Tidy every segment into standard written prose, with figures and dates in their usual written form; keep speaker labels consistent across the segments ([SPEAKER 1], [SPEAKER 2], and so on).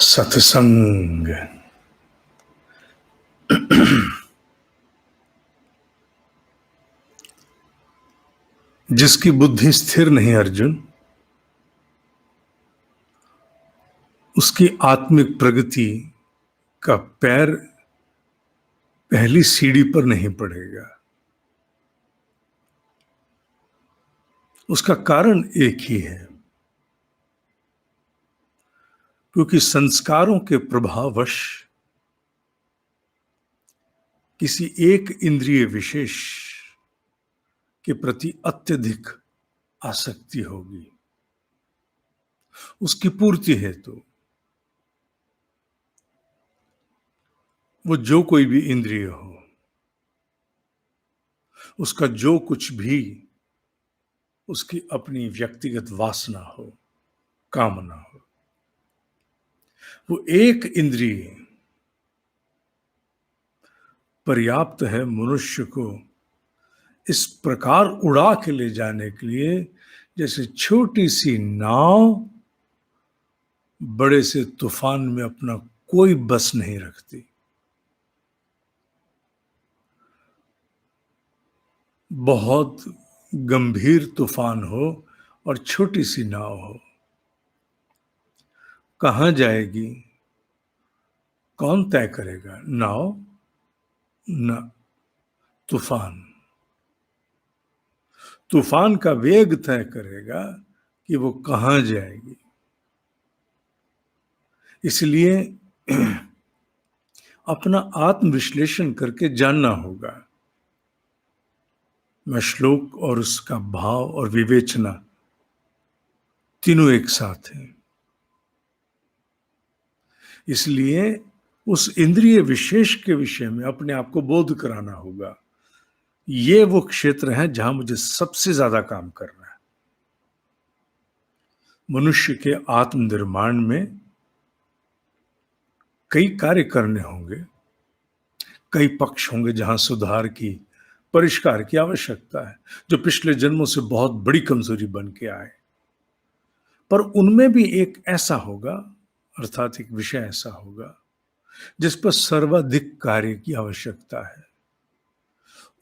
[SPEAKER 1] सत्संग। जिसकी बुद्धि स्थिर नहीं अर्जुन, उसकी आत्मिक प्रगति का पैर पहली सीढ़ी पर नहीं पड़ेगा। उसका कारण एक ही है, क्योंकि संस्कारों के प्रभाववश किसी एक इंद्रिय विशेष के प्रति अत्यधिक आसक्ति होगी। उसकी पूर्ति हेतु वो जो कोई भी इंद्रिय हो, उसका जो कुछ भी उसकी अपनी व्यक्तिगत वासना हो, कामना हो, वो एक इंद्रिय पर्याप्त है मनुष्य को इस प्रकार उड़ा के ले जाने के लिए जैसे छोटी सी नाव बड़े से तूफान में अपना कोई बस नहीं रखती। बहुत गंभीर तूफान हो और छोटी सी नाव हो, कहां जाएगी कौन तय करेगा? नाव न तूफान। तूफान का वेग तय करेगा कि वो कहां जाएगी। इसलिए अपना आत्मविश्लेषण करके जानना होगा। मैं श्लोक और उसका भाव और विवेचना तीनों एक साथ हैं। इसलिए उस इंद्रिय विशेष के विषय में अपने आप को बोध कराना होगा। ये वो क्षेत्र है जहां मुझे सबसे ज्यादा काम करना है। मनुष्य के आत्मनिर्माण में कई कार्य करने होंगे, कई पक्ष होंगे जहां सुधार की, परिष्कार की आवश्यकता है, जो पिछले जन्मों से बहुत बड़ी कमजोरी बन के आए। पर उनमें भी एक ऐसा होगा, अर्थात एक विषय ऐसा होगा जिस पर सर्वाधिक कार्य की आवश्यकता है।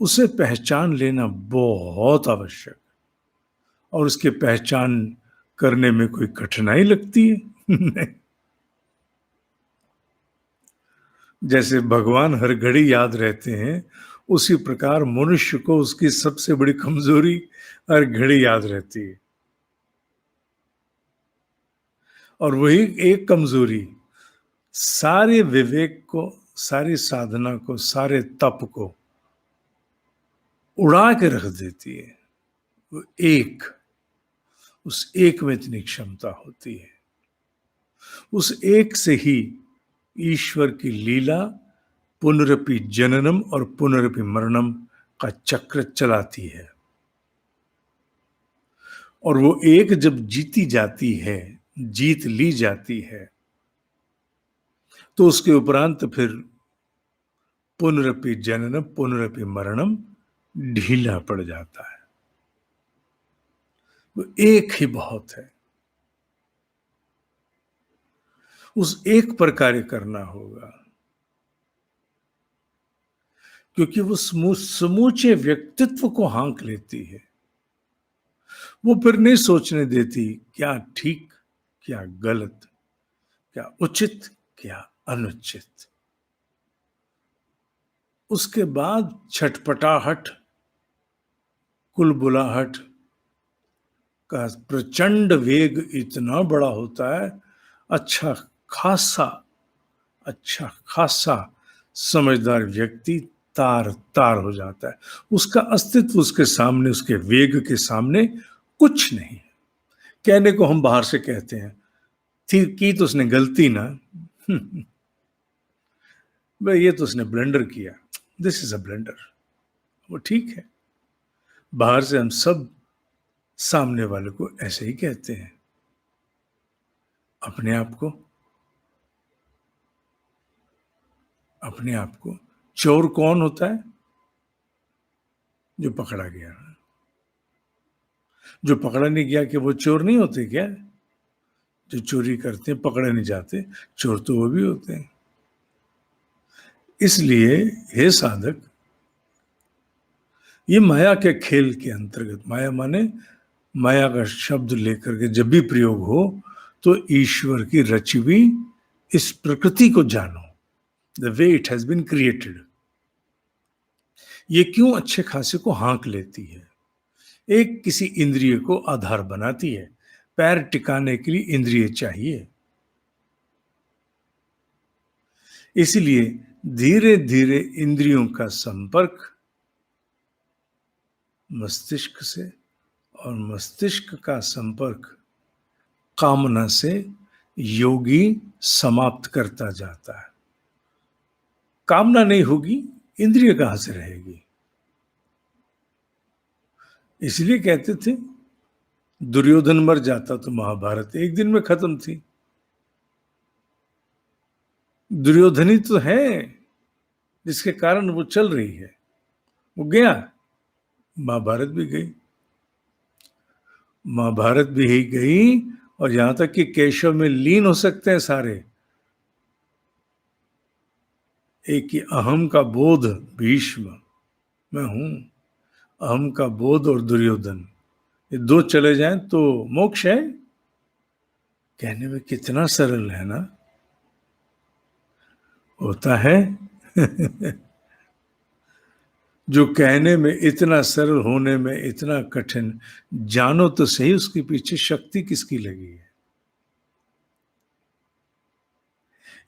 [SPEAKER 1] उसे पहचान लेना बहुत आवश्यक है। और उसकी पहचान करने में कोई कठिनाई लगती है? नहीं। जैसे भगवान हर घड़ी याद रहते हैं, उसी प्रकार मनुष्य को उसकी सबसे बड़ी कमजोरी हर घड़ी याद रहती है। और वही एक कमजोरी सारे विवेक को, सारी साधना को, सारे तप को उड़ा के रख देती है। वो एक, उस एक में इतनी क्षमता होती है। उस एक से ही ईश्वर की लीला पुनरपि जननम और पुनरपि मरणम का चक्र चलाती है। और वो एक जब जीती जाती है, जीत ली जाती है, तो उसके उपरांत फिर पुनरपि जननम पुनरपि मरणम ढीला पड़ जाता है। वो एक ही बहुत है। उस एक पर कार्य करना होगा, क्योंकि वो समूचे व्यक्तित्व को हाँक लेती है। वो फिर नहीं सोचने देती क्या ठीक, क्या गलत, क्या उचित, क्या अनुचित। उसके बाद छटपटाहट, कुलबुलाहट का प्रचंड वेग इतना बड़ा होता है, अच्छा खासा समझदार व्यक्ति तार तार हो जाता है। उसका अस्तित्व उसके सामने, उसके वेग के सामने कुछ नहीं है। कहने को हम बाहर से कहते हैं थी की तो उसने गलती ना, भाई ये तो उसने ब्लंडर किया, दिस इज अ ब्लंडर। वो ठीक है, बाहर से हम सब सामने वाले को ऐसे ही कहते हैं। अपने आप को, अपने आप को चोर कौन होता है? जो पकड़ा गया। जो पकड़ा नहीं गया कि वो चोर नहीं होते क्या? जो चोरी करते हैं पकड़े नहीं जाते, चोर तो वो भी होते हैं। इसलिए हे साधक, ये माया के खेल के अंतर्गत, माया माने माया का शब्द लेकर के जब भी प्रयोग हो तो ईश्वर की रची हुई इस प्रकृति को जानो, the way it has been created. ये क्यों अच्छे खासे को हाँक लेती है, एक किसी इंद्रिय को आधार बनाती है। पैर टिकाने के लिए इंद्रिय चाहिए, इसलिए धीरे धीरे इंद्रियों का संपर्क मस्तिष्क से और मस्तिष्क का संपर्क कामना से योगी समाप्त करता जाता है। कामना नहीं होगी, इंद्रिय कहां से रहेगी? इसलिए कहते थे दुर्योधन मर जाता तो महाभारत एक दिन में खत्म थी। दुर्योधन ही तो है जिसके कारण वो चल रही है, वो गया, महाभारत भी गई। महाभारत भी ही गई, और यहां तक कि केशव में लीन हो सकते हैं सारे। एक ही अहम का बोध, भीष्म मैं हूं, अहम का बोध और दुर्योधन, ये दो चले जाएं तो मोक्ष है। कहने में कितना सरल है ना, होता है जो कहने में इतना सरल होने में इतना कठिन, जानो तो सही उसके पीछे शक्ति किसकी लगी है।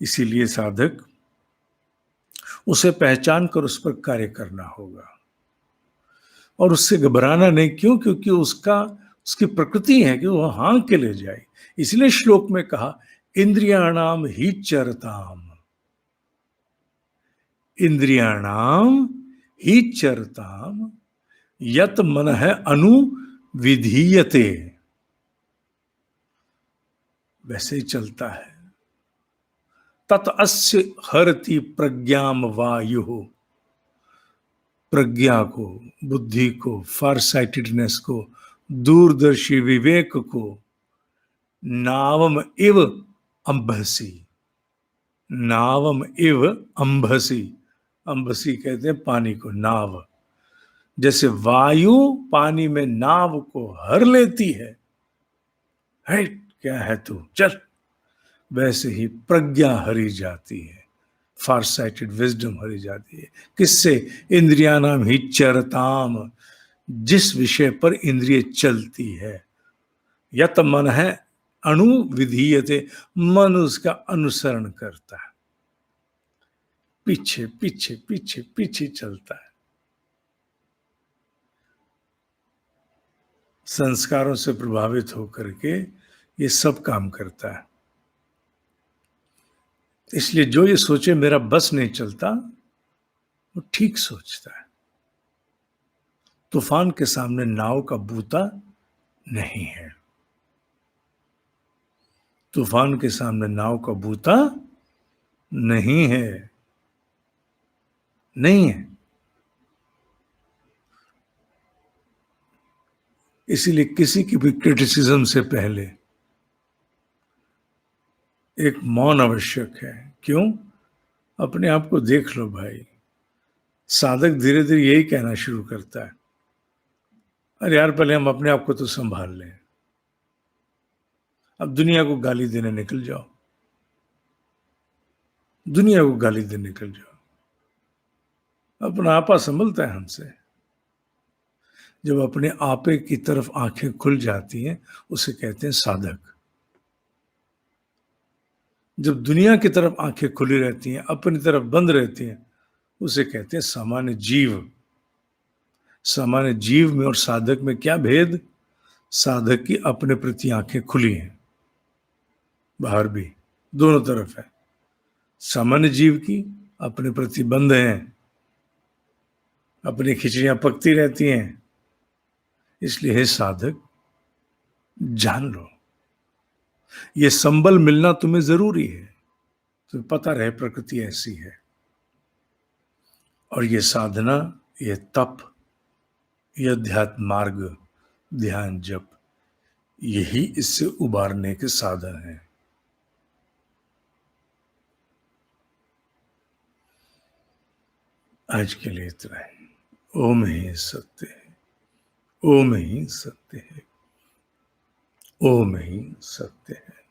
[SPEAKER 1] इसीलिए साधक उसे पहचान कर उस पर कार्य करना होगा, और उससे घबराना नहीं। क्यों? क्योंकि उसकी प्रकृति है कि वो हाँक के ले जाए। इसलिए श्लोक में कहा इंद्रियाणाम ही चरताम, इंद्रियाणाम ही चरताम यत मन है अनुविधीयते, वैसे ही चलता है। तत अस्य हरति प्रज्ञाम वायु, प्रज्ञा को, बुद्धि को, फारसाइटेडनेस को, दूरदर्शी विवेक को नावम इव अंबसी, नावम इव अंबसी, अंबसी कहते हैं पानी को, नाव। जैसे वायु पानी में नाव को हर लेती है, क्या है तू चल, वैसे ही प्रज्ञा हरी जाती है, फारसाइटेड विजडम हरी जाती है। किससे? इंद्रियानाम ही चरताम, जिस विषय पर इंद्रिय चलती है। यत मन है अनुविधीयते, मन उसका अनुसरण करता है, पीछे पीछे पीछे पीछे चलता है। संस्कारों से प्रभावित होकर के ये सब काम करता है। इसलिए जो ये सोचे मेरा बस नहीं चलता, वो ठीक सोचता है। तूफान के सामने नाव का बूता नहीं है, तूफान के सामने नाव का बूता नहीं है, नहीं है। इसीलिए किसी की भी क्रिटिसिज्म से पहले एक मौन आवश्यक है। क्यों? अपने आप को देख लो भाई। साधक धीरे धीरे यही कहना शुरू करता है, अरे यार पहले हम अपने आप को तो संभाल लें, अब दुनिया को गाली देने निकल जाओ, दुनिया को गाली देने निकल जाओ। अपना आपा संभलता है हमसे। जब अपने आपे की तरफ आंखें खुल जाती हैं उसे कहते हैं साधक। जब दुनिया की तरफ आंखें खुली रहती हैं, अपनी तरफ बंद रहती हैं, उसे कहते हैं सामान्य जीव। सामान्य जीव में और साधक में क्या भेद? साधक की अपने प्रति आंखें खुली हैं, बाहर भी, दोनों तरफ है। सामान्य जीव की अपने प्रति बंद हैं, अपनी खिचड़ियां पकती रहती हैं। इसलिए हे साधक, जान लो ये संबल मिलना तुम्हें जरूरी है, तुम्हें पता रहे प्रकृति ऐसी है। और ये साधना, ये तप, ये अध्यात्म मार्ग, ध्यान, जप, यही इससे उबारने के साधन हैं। आज के लिए इतना ही। ओम ही सत्य है, ओम ही सत्य है, ओम ही सत्य है।